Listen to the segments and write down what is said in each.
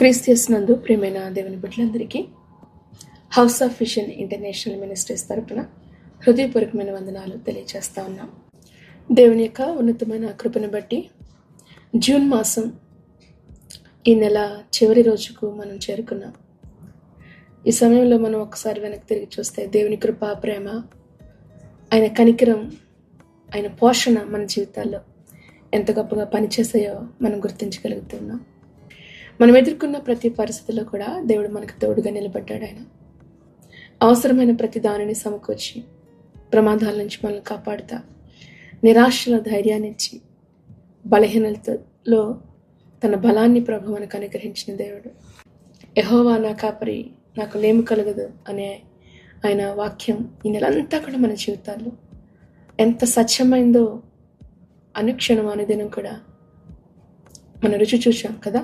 క్రీస్తునందు ప్రియమైన దేవుని బిడ్డలందరికీ house of vision international ministries తరపున హృదయపూర్వకమైన వందనాలు తెలియజేస్తా ఉన్నాం. దేవుని యొక్క ఉన్నతమైన కృపను బట్టి జూన్ మాసం ఈ నెల చివరి రోజుకు మనం చేరుకున్నాం. ఈ సమయంలో మనం ఒకసారి వెనక్కి తిరిగి చూస్తే దేవుని కృప, ప్రేమ, ఆయన కనికరం, ఆయన పోషణ మన జీవితాల్లో ఎంత గొప్పగా పనిచేసాయో మనం గుర్తించగలుగుతున్నాం. మనం ఎదుర్కొన్న ప్రతి పరిస్థితిలో కూడా దేవుడు మనకు తోడుగా నిలబడ్డాడు. ఆయన అవసరమైన ప్రతి దానిని సమకూర్చి ప్రమాదాల నుంచి మనల్ని కాపాడుతా, నిరాశలో ధైర్యాన్ని ఇచ్చి, బలహీనతలో తన బలాన్ని ప్రభు మనకు అనుగ్రహించిన దేవుడు. యెహోవా నా కాపరి, నాకు లేమి కలగదు అనే ఆయన వాక్యం ఈ నెలంతా కూడా మన జీవితాల్లో ఎంత సత్యమైందో అనుక్షణం అనుదినం కూడా మనం రుచి చూసాం కదా.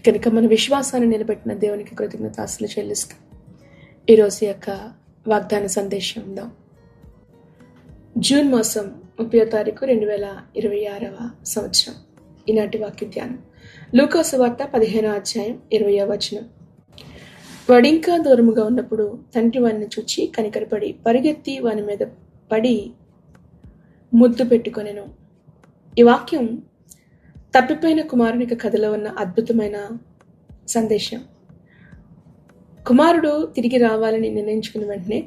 కనుక మన విశ్వాసాన్ని నిలబెట్టిన దేవునికి కృతజ్ఞతాస్తులు చెల్లిస్తాం. ఈరోజు యొక్క వాగ్దాన సందేశం ఉందాం. జూన్ మాసం 30వ తారీఖు 2026వ సంవత్సరం. ఈనాటి వాక్య ధ్యానం లూకా సువార్త 15వ అధ్యాయం 20వ వచనం. వాడింకా దూరముగా ఉన్నప్పుడు తండ్రి వాడిని చూచి కనికరపడి పరిగెత్తి వాని మీద పడి ముద్దు పెట్టుకొనెను. ఈ వాక్యం తప్పిపోయిన కుమారునికి కథలో ఉన్న అద్భుతమైన సందేశం. కుమారుడు తిరిగి రావాలని నిర్ణయించుకున్న వెంటనే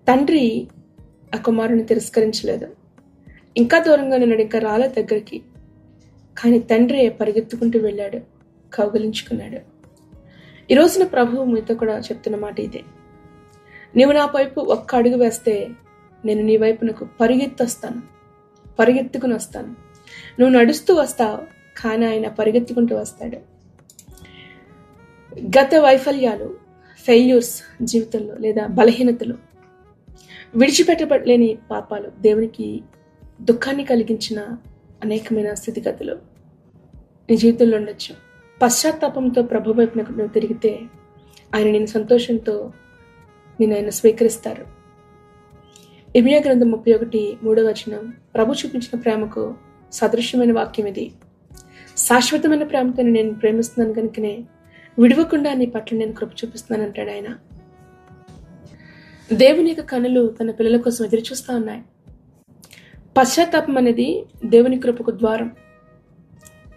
తండ్రి ఆ కుమారుని తిరస్కరించలేదు. ఇంకా దూరంగా ఉన్నాడు, ఇంకా రాలే దగ్గరికి. కానీ తండ్రి పరిగెత్తుకుంటూ వెళ్ళాడు, కౌగిలించుకున్నాడు. ఈ రోజున ప్రభువు మీతో కూడా చెప్తున్న మాట ఇదే. నీవు నా వైపు ఒక్క అడుగు వేస్తే నేను నీ వైపునకు పరిగెత్తుకుని వస్తాను. నువ్వు నడుస్తూ వస్తావు, కానీ ఆయన పరిగెత్తుకుంటూ వస్తాడు. గత వైఫల్యాలు, ఫెయిల్యూర్స్ జీవితంలో లేదా బలహీనతలు, విడిచిపెట్టబడలేని పాపాలు, దేవునికి దుఃఖాన్ని కలిగించిన అనేకమైన స్థితిగతులు నీ జీవితంలో ఉండొచ్చు. పశ్చాత్తాపంతో ప్రభు వైపునకు నువ్వు తిరిగితే ఆయన నేను సంతోషంతో ఆయన స్వీకరిస్తారు. ఇర్మియా గ్రంథం 31:3 వచనం ప్రభు చూపించిన ప్రేమకు సదృశ్యమైన వాక్యం ఇది. శాశ్వతమైన ప్రేమతో నేను ప్రేమిస్తున్నాను కనుకనే విడవకుండా నీ పట్ల నేను కృప చూపిస్తున్నాను అంటాడు ఆయన. దేవుని యొక్క కనులు తన పిల్లల కోసం ఎదురు చూస్తూ ఉన్నాయి. పశ్చాత్తాపం అనేది దేవుని కృపకు ద్వారం.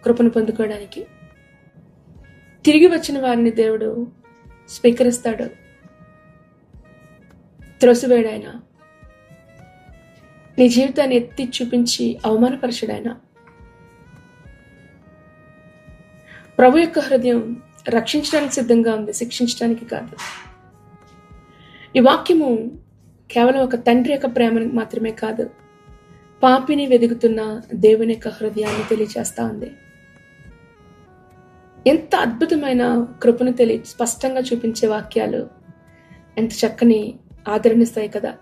కృపను పొందుకోవడానికి తిరిగి వచ్చిన వారిని దేవుడు స్వీకరిస్తాడు, త్రోసివేయడు. ఆయన నీ జీవితాన్ని ఎత్తి చూపించి అవమానపరచడు. ఆయన ప్రభు యొక్క హృదయం రక్షించడానికి సిద్ధంగా ఉంది, శిక్షించడానికి కాదు. ఈ వాక్యము కేవలం ఒక తండ్రి యొక్క ప్రేమను మాత్రమే కాదు, పాపిని వెదుగుతున్న దేవుని యొక్క హృదయాన్ని తెలియజేస్తా ఉంది. ఎంత అద్భుతమైన కృపను స్పష్టంగా చూపించే వాక్యాలు ఎంత చక్కని ఆదరణిస్తాయి కదా.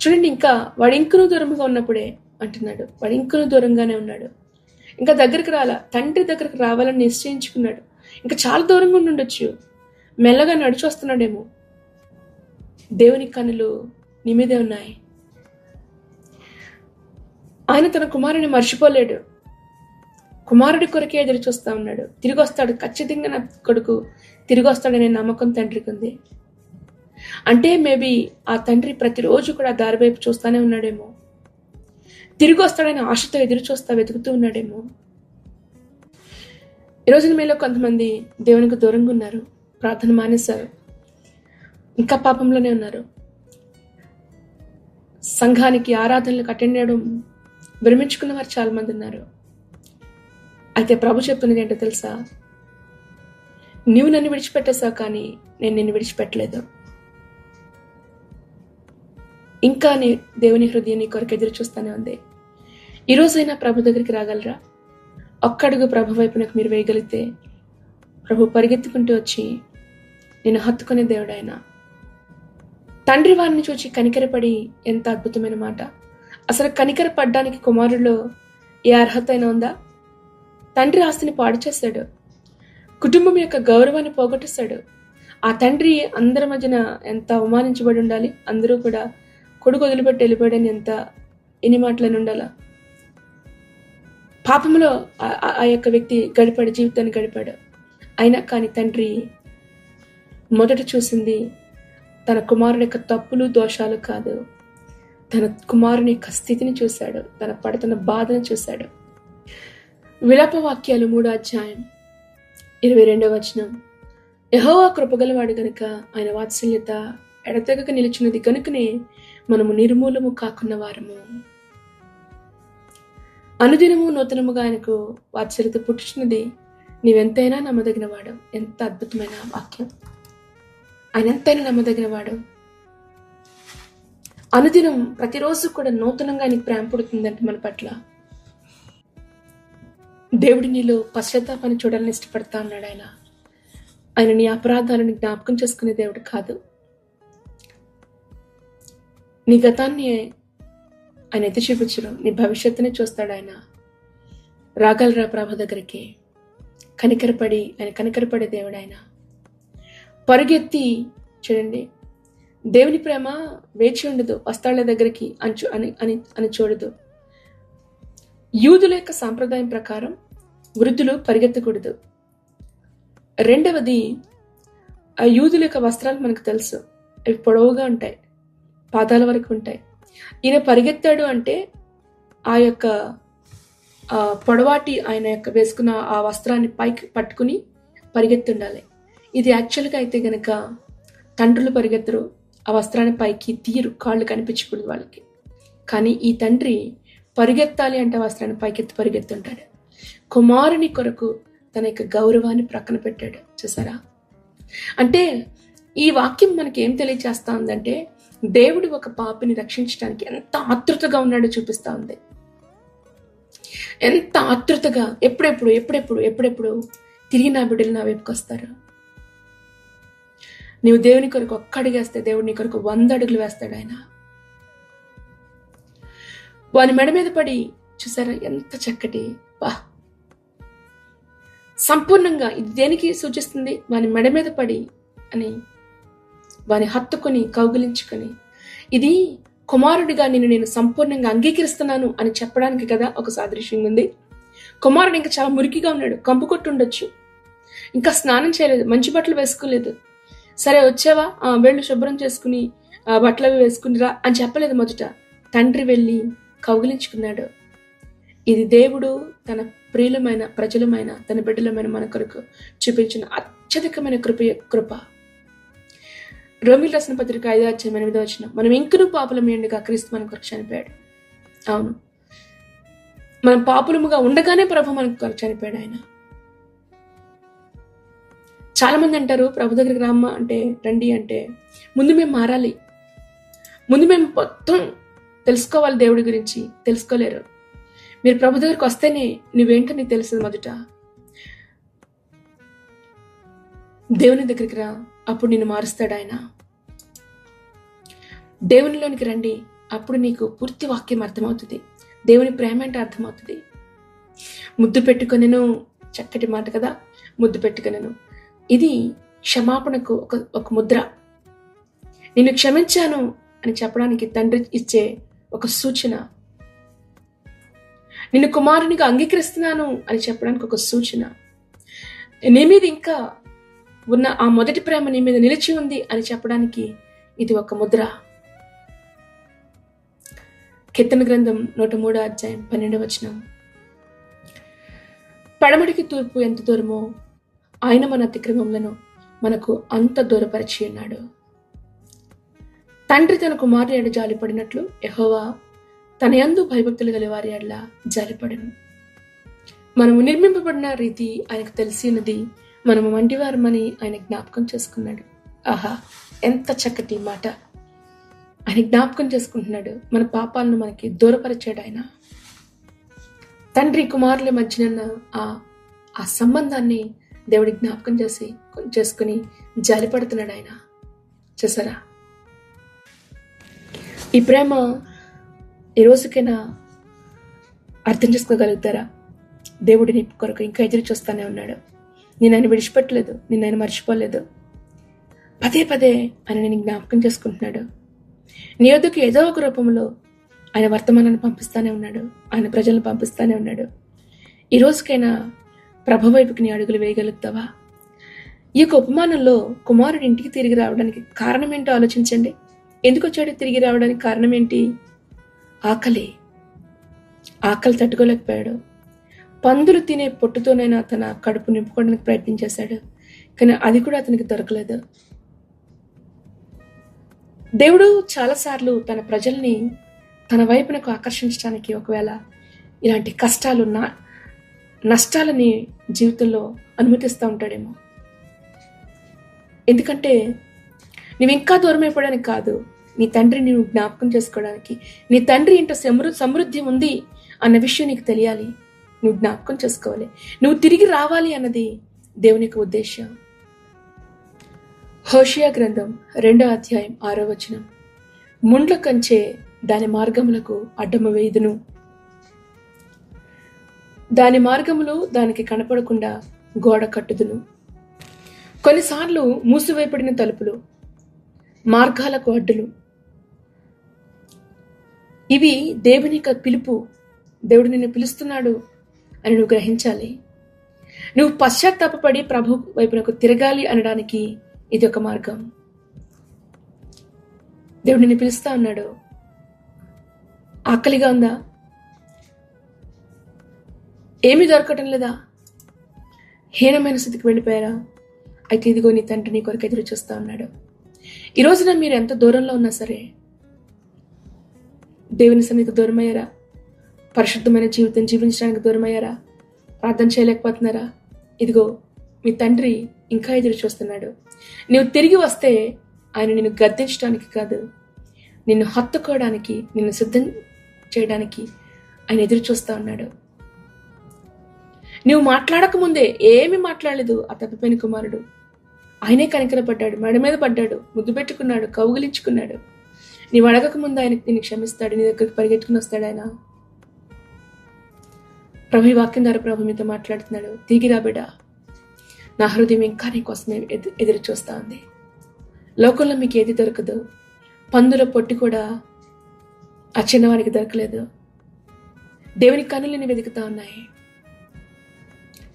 చూడండి, ఇంకా వాడు ఇంకనూ దూరంగా ఉన్నప్పుడే అంటున్నాడు, వాడు ఇంకనూ దూరంగానే ఉన్నాడు, ఇంకా దగ్గరికి తండ్రి దగ్గరికి రావాలని నిశ్చయించుకున్నాడు. ఇంకా చాలా దూరంగా ఉండొచ్చు, మెల్లగా నడిచి వస్తున్నాడేమో. దేవుని కనులు నీ మీదే ఉన్నాయి. ఆయన తన కుమారుని మర్చిపోలేడు. కుమారుడి కొరకే ఎదురు చూస్తా ఉన్నాడు. తిరిగి వస్తాడు, ఖచ్చితంగా నా కొడుకు తిరిగి వస్తాడనే నమ్మకం తండ్రికి ఉంది. అంటే మేబీ ఆ తండ్రి ప్రతిరోజు కూడా దారి వైపు చూస్తానే ఉన్నాడేమో, తిరిగి వస్తాడని ఆశతో వెతుకుతూ ఉన్నాడేమో. ఈరోజు మీలో కొంతమంది దేవునికి దూరంగా ఉన్నారు, ప్రార్థన మానేశారు, ఇంకా పాపంలోనే ఉన్నారు. సంఘానికి ఆరాధనలకు అటెండ్ చేయడం విరమించుకున్న వారు చాలా మంది ఉన్నారు. అయితే ప్రభు చెప్తున్నది ఏంటో తెలుసా? నీవు నన్ను విడిచిపెట్టేశావు, కానీ నేను నిన్ను విడిచిపెట్టలేదు. ఇంకా దేవుని హృదయం నీ కొరకు ఎదురు చూస్తూనే ఉంది. ఈరోజైనా ప్రభు దగ్గరికి రాగలరా? ఒక్కడుగు ప్రభు వైపునకు మీరు వేయగలిగితే ప్రభు పరిగెత్తుకుంటూ వచ్చి నేను హత్తుకునే దేవుడు. ఆయన తండ్రి వారిని చూచి కనికరపడి, ఎంత అద్భుతమైన మాట. అసలు కనికరపడ్డానికి కుమారుడిలో ఏ అర్హత అయినా ఉందా? తండ్రి ఆస్తిని పాడు చేశాడు, కుటుంబం యొక్క గౌరవాన్ని పోగొట్టేశాడు. ఆ తండ్రి అందరి మధ్యన ఎంత అవమానించబడి ఉండాలి. అందరూ కూడా కొడుకు వదిలిపెట్టి వెళ్ళిపోయాడని ఎంత ఎన్ని మాటలని ఉండాలా. పాపంలో ఆ యొక్క వ్యక్తి గడిపాడు, జీవితాన్ని గడిపాడు. అయినా కానీ తండ్రి మొదట చూసింది తన కుమారుని యొక్క తప్పులు దోషాలు కాదు, తన కుమారుని యొక్క స్థితిని చూశాడు, తన పడుతున్న బాధను చూశాడు. విలాప వాక్యాలు 3వ అధ్యాయం 22వ వచనం. యెహోవా కృపగలవాడు గనుక ఆయన వాత్సల్యత ఎడతెగక నిలిచినది కనుకనే మనము నిర్మూలము కాకున్న వారము. అనుదినము నూతనముగా ఆయనకు వాత్సల్యత పుట్టుచున్నది. నీవెంతైనా నమ్మదగిన వాడు. ఎంత అద్భుతమైన వాక్యం! ఆయన ఎంతైనా నమ్మదగిన వాడు. అనుదినం ప్రతిరోజు కూడా నూతనంగా ఆయనకు ప్రేమ పుడుతుందంటే మన పట్ల. దేవుడి నీలో పశ్చాత్తాపాన్ని చూడాలని ఇష్టపడతా ఉన్నాడు ఆయన. ఆయన నీ అపరాధాలను జ్ఞాపకం చేసుకునే దేవుడు కాదు. నీ గతాన్ని ఆయన ఎత్తి చూపించడం, నీ భవిష్యత్తుని చూస్తాడు ఆయన. రాగలరా ప్రభు దగ్గరికి. ఆయన కనికరపడే దేవుడు ఆయన. పరుగెత్తి చూడండి, దేవుని ప్రేమ వేచి ఉండదు, వస్తాళ్ల దగ్గరికి అని చూడదు. యూదుల యొక్క సాంప్రదాయం ప్రకారం వృద్ధులు పరిగెత్తకూడదు. రెండవది, ఆ యూదుల యొక్క వస్త్రాలు మనకు తెలుసు, అవి పొడవుగా ఉంటాయి, పాదాల వరకు ఉంటాయి. ఈయన పరిగెత్తాడు అంటే ఆ యొక్క పొడవాటి ఆయన యొక్క వేసుకున్న ఆ వస్త్రాన్ని పైకి పట్టుకుని పరిగెత్తుండాలి. ఇది యాక్చువల్గా అయితే గనక తండ్రులు పరిగెత్తరు, ఆ వస్త్రాన్ని పైకి తీరు, కాళ్ళు కనిపించకూడదు వాళ్ళకి. కానీ ఈ తండ్రి పరిగెత్తాలి అంటే వస్త్రాన్ని పైకెత్తి పరిగెత్తుంటాడు. కుమారుని కొరకు తన యొక్క గౌరవాన్ని ప్రక్కన పెట్టాడు. చూసారా? అంటే ఈ వాక్యం మనకి ఏం తెలియజేస్తా ఉందంటే, దేవుడు ఒక పాపిని రక్షించడానికి ఎంత ఆతృతగా ఉన్నాడో చూపిస్తా ఉంది. ఎంత ఆతృతగా, ఎప్పుడెప్పుడు తిరిగి నా బిడ్డలు నా వైపుకి వస్తారు. నీవు దేవుని కొరకు ఒక్క అడుగు వేస్తే దేవుడు నీ కొరకు 100 అడుగులు వేస్తాడు ఆయన. వాని మెడ మీద పడి, చూసారా ఎంత చక్కటి, సంపూర్ణంగా ఇది దేనికి సూచిస్తుంది? వాని మెడ మీద పడి అని, వాని హత్తుకొని కౌగిలించుకొని, ఇది కుమారుడిగా నేను సంపూర్ణంగా అంగీకరిస్తున్నాను అని చెప్పడానికి కదా ఒక సాదృశ్యం ఉంది. కుమారుడు ఇంకా చాలా మురికిగా ఉన్నాడు, కంపు కొట్టు ఉండొచ్చు, ఇంకా స్నానం చేయలేదు, మంచి బట్టలు వేసుకోలేదు. సరే వచ్చావా, వేళ్ళు శుభ్రం చేసుకుని బట్టలు అవి వేసుకునిరా అని చెప్పలేదు. మొదట తండ్రి వెళ్ళి కౌగిలించుకున్నాడు. ఇది దేవుడు తన ప్రియులమైన ప్రజలమైన తన బిడ్డలమైన మన కొరకు చూపించిన అత్యధికమైన కృప. రోమీయులకు రాసిన పత్రిక 5వ అధ్యాయం 8వ వచనం. మనం ఇంకనూ పాపులమే ఉండగా క్రీస్తు మన కొరకు చనిపోయాడు. అవును, మనం పాపులముగా ఉండగానే ప్రభు మన కొరకు చనిపోయాడు ఆయన. చాలా మంది అంటారు ప్రభు దగ్గరికి రామ్మా అంటే, రండి అంటే, ముందు మేము మారాలి, ముందు మేము మొత్తం తెలుసుకోవాలి, దేవుడి గురించి తెలుసుకోలేరు. మీరు ప్రభు దగ్గరికి వస్తేనే నువ్వేంటో నీకు తెలుస్తుంది. మొదట దేవుని దగ్గరికి రా, అప్పుడు నిన్ను మారుస్తాడు ఆయన. దేవునిలోనికి రండి, అప్పుడు నీకు పూర్తి వాక్యం అర్థమవుతుంది, దేవుని ప్రేమ అంటే అర్థమవుతుంది. ముద్దు పెట్టుకొనెను, చక్కటి మాట కదా, ముద్దు పెట్టుకొనెను. ఇది క్షమాపణకు ఒక ముద్ర. నిన్ను క్షమించాను అని చెప్పడానికి తండ్రి ఇచ్చే ఒక సూచన. నిన్ను కుమారునిగా అంగీకరిస్తున్నాను అని చెప్పడానికి ఒక సూచన. నీ మీద ఇంకా ఉన్న ఆ మొదటి ప్రేమ నీ మీద నిలిచి ఉంది అని చెప్పడానికి ఇది ఒక ముద్ర. కీర్తన గ్రంథం 103వ అధ్యాయం 12వ వచనం. పడమటికి తూర్పు ఎంత దూరమో ఆయన మన అతిక్రమములను మనకు అంత దూరపరిచి ఉన్నాడు. తండ్రి తన కుమారుని ఎడ జాలిపడినట్లు యెహోవా తన యందు భయభక్తులు గల వారి ఎడల జాలిపడెను. మనము నిర్మింపబడిన రీతి ఆయనకు తెలిసినది, మనము వంటివారమని ఆయన జ్ఞాపకం చేసుకున్నాడు. ఆహా, ఎంత చక్కటి మాట! ఆయన జ్ఞాపకం చేసుకుంటున్నాడు. మన పాపాలను మనకి దూరపరిచాడు ఆయన. తండ్రి కుమారుల మధ్యన ఆ సంబంధాన్ని దేవుడి జ్ఞాపకం చేసుకుని జాలిపడుతున్నాడు ఆయన. చూసారా? ఈ ప్రేమ ఈ రోజుకైనా అర్థం చేసుకోగలుగుతారా? దేవుడి నీ కొరకు ఇంకా ఎదురు చూస్తానే ఉన్నాడు. నేను ఆయన విడిచిపెట్టలేదు, నిన్ను ఆయన మర్చిపోలేదు. పదే ఆయన నేను జ్ఞాపకం చేసుకుంటున్నాడు. నీ వద్దకు ఏదో ఒక రూపంలో ఆయన వర్తమానాన్ని పంపిస్తానే ఉన్నాడు, ఆయన ప్రజలను పంపిస్తానే ఉన్నాడు. ఈ రోజుకైనా ప్రభు వైపుకి నీ అడుగులు వేయగలుగుతావా? ఈ యొక్క ఉపమానంలో కుమారుడు ఇంటికి తిరిగి రావడానికి కారణం ఏంటో ఆలోచించండి. ఎందుకు వచ్చాడు తిరిగి రావడానికి కారణం ఏంటి? ఆకలి తట్టుకోలేకపోయాడు. పందులు తినే పొట్టుతోనైనా తన కడుపు నింపుకోవడానికి ప్రయత్నం చేశాడు, కానీ అది కూడా అతనికి దొరకలేదు. దేవుడు చాలాసార్లు తన ప్రజల్ని తన వైపునకు ఆకర్షించడానికి ఒకవేళ ఇలాంటి కష్టాలు, నష్టాలని జీవితంలో అనుమతిస్తూ ఉంటాడేమో. ఎందుకంటే నువ్వు ఇంకా దూరం అయిపోవడానికి కాదు, నీ తండ్రిని నువ్వు జ్ఞాపకం చేసుకోవడానికి. నీ తండ్రి ఇంట సమృద్ధి ఉంది అన్న విషయం నీకు తెలియాలి, నువ్వు జ్ఞాపకం చేసుకోవాలి, నువ్వు తిరిగి రావాలి అన్నది దేవుని యొక్క ఉద్దేశం. హోషియా గ్రంథం 2వ అధ్యాయం 6వ వచనం, ముండ్ల కంచే దాని మార్గములకు అడ్డము వేయుదును, దాని మార్గములు దానికి కనపడకుండా గోడ కట్టుదును. కొన్నిసార్లు మూసివేయబడిన తలుపులు, మార్గాలకు అడ్డులు, ఇవి దేవుని యొక్క పిలుపు. దేవుడు నిన్ను పిలుస్తున్నాడు అని నువ్వు గ్రహించాలి. నువ్వు పశ్చాత్తాపపడి ప్రభు వైపునకు తిరగాలి అనడానికి ఇది ఒక మార్గం. దేవుడు నిన్ను పిలుస్తా ఉన్నాడు. ఆకలిగా ఉందా? ఏమీ దొరకటం లేదా? హీనమైన స్థితికి వెళ్ళిపోయారా? అయితే ఇదిగో నీ తండ్రి నీ కొరకు ఎదురు చూస్తా ఉన్నాడు. ఈ రోజున మీరు ఎంత దూరంలో ఉన్నా సరే, దేవుని సన్నిధికి దూరం అయ్యారా? పరిశుద్ధమైన జీవితం జీవించడానికి దూరం అయ్యారా? ప్రార్థన చేయలేకపోతున్నారా? ఇదిగో మీ తండ్రి ఇంకా ఎదురు చూస్తున్నాడు. నువ్వు తిరిగి వస్తే ఆయన నిన్ను గద్దించడానికి కాదు, నిన్ను హత్తుకోవడానికి, నిన్ను సిద్ధం చేయడానికి ఆయన ఎదురు చూస్తా ఉన్నాడు. నువ్వు మాట్లాడకముందే, ఏమి మాట్లాడలేదు ఆ తప్పిపోయిన కుమారుడు, ఆయనే కనికరపడ్డాడు, మెడ మీద పడ్డాడు, ముద్దు పెట్టుకున్నాడు, కౌగిలించుకున్నాడు. నీవు అడగక ముందు ఆయన నిన్ను క్షమిస్తాడు, నీ దగ్గరికి పరిగెట్టుకుని వస్తాడు ఆయన. ప్రభు వాక్యం ద్వారా ప్రభు మీతో మాట్లాడుతున్నాడు. తిరిగిరా బిడ్డ, నా హృదయం ఇంకా నీ కోసమే ఎదురు చూస్తా ఉంది. లోకంలో మీకు ఏది దొరకదు. పందుల పొట్టి కూడా ఆ చిన్నవానికి దొరకలేదు. దేవుని కనులు నిన్ను వెతుకుతా ఉన్నాయి.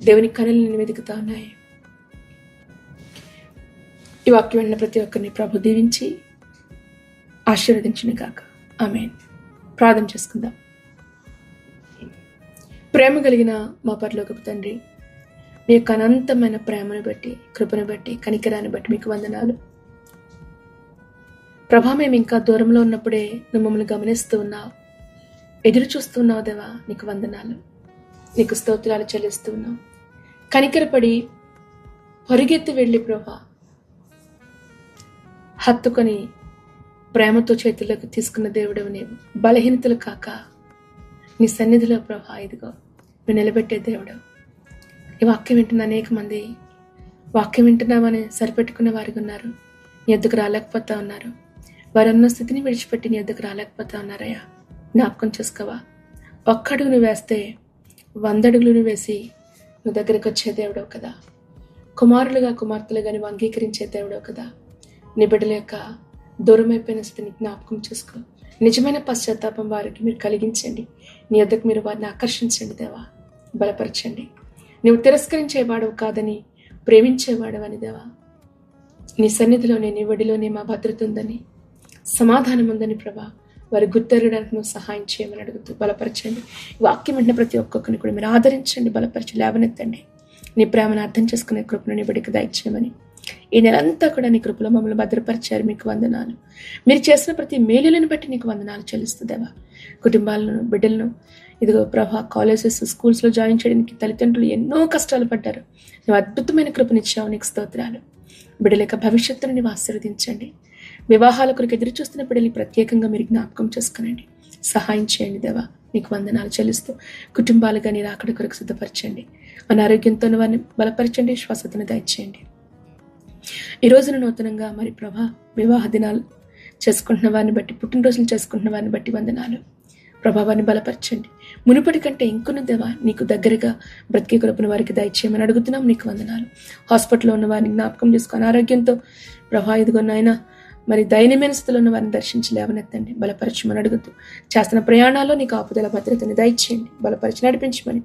దేవుని కనులు నిన్ను వెతుకుతా ఉన్నాయి. ఈ వాక్యం విన్న ప్రతి ఒక్కరిని ప్రభు దీవించి ఆశీర్వదించును గాక. ఆమేన్. ప్రార్థన చేసుకుందాం. ప్రేమ కలిగిన మా పరలోకపు తండ్రి, మీ యొక్క అనంతమైన ప్రేమను బట్టి, కృపను బట్టి, కనికరాన్ని బట్టి మీకు వందనాలు ప్రభా. మేము ఇంకా దూరంలో ఉన్నప్పుడే నువ్వు మమ్మల్ని గమనిస్తూ ఉన్నావు, ఎదురు చూస్తూ ఉన్నావు దేవా. నీకు వందనాలు, నీకు స్తోత్రాలు చెల్లిస్తూ ఉన్నావు. కనికరపడి పరిగెత్తి వెళ్ళి ప్రభా హత్తుకొని ప్రేమతో చేతుల్లోకి తీసుకున్న దేవుడవు నీవు. బలహీనతలు కాక నీ సన్నిధిలో ప్రభా ఇదిగో నువ్వు నిలబెట్టే దేవుడు. ఈ వాక్యం వింటున్న అనేక మంది వాక్యం వింటున్నామని సరిపెట్టుకున్న వారికి ఉన్నారు, నీ ఎద్దుకు రాలేకపోతా ఉన్నారు. వారన్న స్థితిని విడిచిపెట్టి నీ ఎద్దుకు రాలేకపోతా ఉన్నారయ్యా. జ్ఞాపకం చేసుకోవా. ఒక్కడుగు నువ్వు వేస్తే 100 అడుగులు నువ్వు వేసి నువ్వు దగ్గరికి వచ్చే దేవుడవు కదా. కుమారులుగా కుమార్తెలుగా నువ్వు అంగీకరించే దేవుడవు కదా. నీ బిడ్డల యొక్క దూరమైపోయిన స్థితిని జ్ఞాపకం చేసుకో. నిజమైన పశ్చాత్తాపం వారికి మీరు కలిగించండి. నీ వద్దకు మీరు వారిని ఆకర్షించండి దేవా. బలపరచండి. నువ్వు తిరస్కరించేవాడవు కాదని ప్రేమించేవాడవు అని దేవా. నీ సన్నిధిలోనే, నీ ఒడిలోనే మా భద్రత ఉందని, సమాధానం ఉందని ప్రభా వారి గుర్తెరగడానికి నువ్వు సహాయం చేయమని అడుగుతూ బలపరచండి. వాక్యం వెంటనే ప్రతి ఒక్కొక్కరిని కూడా మీరు ఆదరించండి, బలపరిచి లేవనెత్తండి. నీ ప్రేమను అర్థం చేసుకునే కృపను నీ బిడ్డకి దయచేయమని, ఈ నెలంతా కూడా నీ కృపలో మమ్మల్ని భద్రపరిచారు. మీకు వందనాలు. మీరు చేసిన ప్రతి మేలులను బట్టి నీకు వందనాలు చెల్లిస్తుందేవా. కుటుంబాలను, బిడ్డలను ఇదిగో ప్రభా కాలేజెస్, స్కూల్స్లో జాయిన్ చేయడానికి తల్లిదండ్రులు ఎన్నో కష్టాలు పడ్డారు. నువ్వు అద్భుతమైన కృపనిచ్చావు, నీకు స్తోత్రాలు. బిడ్డల యొక్క భవిష్యత్తును నీవు ఆశీర్వదించండి. వివాహాల కొరకు ఎదురు చూస్తున్న బిడ్డల్ని ప్రత్యేకంగా మీరు జ్ఞాపకం చేసుకునండి, సహాయం చేయండి దేవా. నీకు వందనాలు చెల్లిస్తూ కుటుంబాలుగా నీ రాకడ కొరకు సిద్ధపరచండి. అనారోగ్యంతో వారిని బలపరచండి, శ్వాసతను దయచేయండి. ఈ రోజున నూతనంగా మరి ప్రభా వివాహ దినాలు చేసుకుంటున్న వారిని బట్టి, పుట్టినరోజులు చేసుకుంటున్న వారిని బట్టి వందనాలు. ప్రభావాన్ని బలపరచండి. మునుపటి కంటే ఇంకొన్న దేవా నీకు దగ్గరగా బ్రతికే కృపను వారికి దయచేయమని అడుగుతున్నాం. నీకు వందనాలు. హాస్పిటల్లో ఉన్న వారిని జ్ఞాపకం చేసుకుని అనారోగ్యంతో ప్రభా ఇదిగో నాయన మరి దైన్యమైన స్థితిలో ఉన్న వారిని దర్శించి లేవనెత్తండి, బలపరచమని అడుగుతూ చేస్తున్న ప్రయాణాల్లో నీ కాపుదల భద్రతని దయచేయండి, బలపరిచి నడిపించమని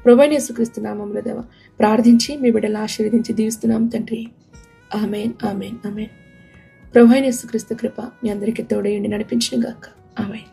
ప్రభువైన యేసుక్రీస్తు నామములో దేవా ప్రార్థించి మీ బిడ్డలను ఆశీర్వదించి దీవిస్తున్నాం తండ్రి. ఆమేన్, ఆమేన్, ఆమేన్. ప్రభువైన యేసుక్రీస్తు కృప మీ అందరికీ తోడేయండి, నడిపించును గాక. ఆమేన్.